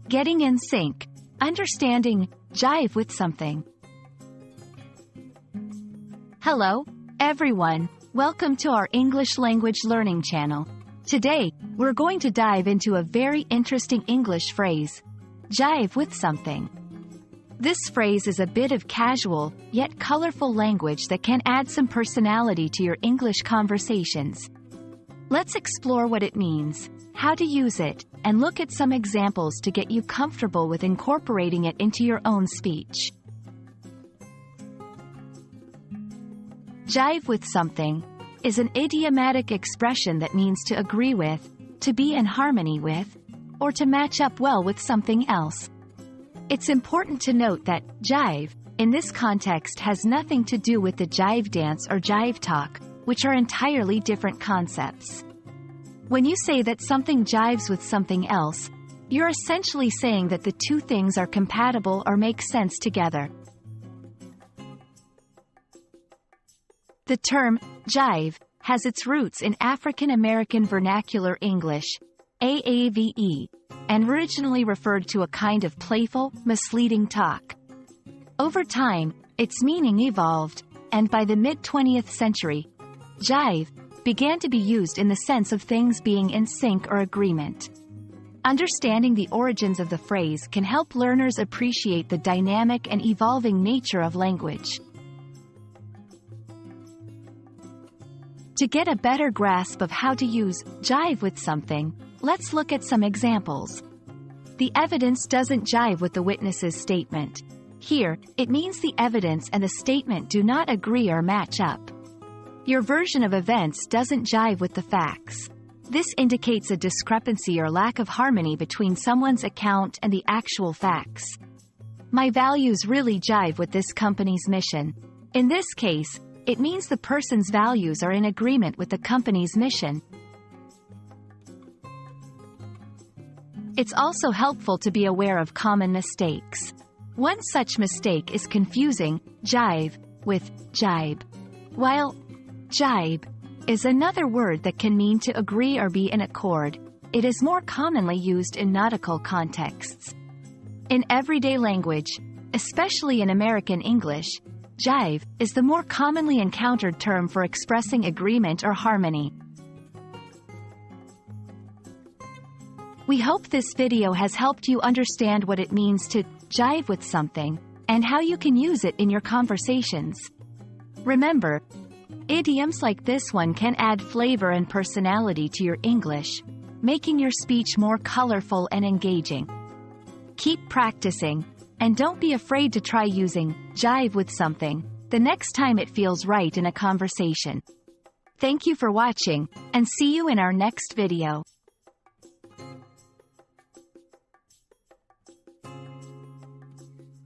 Getting in sync. Understanding, jive with something. Hello, everyone. Welcome to our English language learning channel. Today, we're going to dive into a very interesting English phrase, jive with something. This phrase is a bit of casual, yet colorful language that can add some personality to your English conversations. Let's explore what it means, how to use it, and look at some examples to get you comfortable with incorporating it into your own speech. Jive with something is an idiomatic expression that means to agree with, to be in harmony with, or to match up well with something else. It's important to note that jive, in this context, has nothing to do with the jive dance or jive talk, which are entirely different concepts. When you say that something jives with something else, you're essentially saying that the two things are compatible or make sense together. The term jive has its roots in African American Vernacular English, AAVE, and originally referred to a kind of playful, misleading talk. Over time, its meaning evolved, and by the mid-20th century, jive began to be used in the sense of things being in sync or agreement. Understanding the origins of the phrase can help learners appreciate the dynamic and evolving nature of language. To get a better grasp of how to use jive with something, let's look at some examples. The evidence doesn't jive with the witness's statement. Here, it means the evidence and the statement do not agree or match up. Your version of events doesn't jive with the facts. This indicates a discrepancy or lack of harmony between someone's account and the actual facts. My values really jive with this company's mission. In this case, it means the person's values are in agreement with the company's mission. It's also helpful to be aware of common mistakes. One such mistake is confusing jive with jibe. While jibe is another word that can mean to agree or be in accord, it is more commonly used in nautical contexts. In everyday language, especially in American English, jive is the more commonly encountered term for expressing agreement or harmony. We hope this video has helped you understand what it means to jive with something, and how you can use it in your conversations. Remember, idioms like this one can add flavor and personality to your English, making your speech more colorful and engaging. Keep practicing, and don't be afraid to try using jive with something the next time it feels right in a conversation. Thank you for watching, and see you in our next video.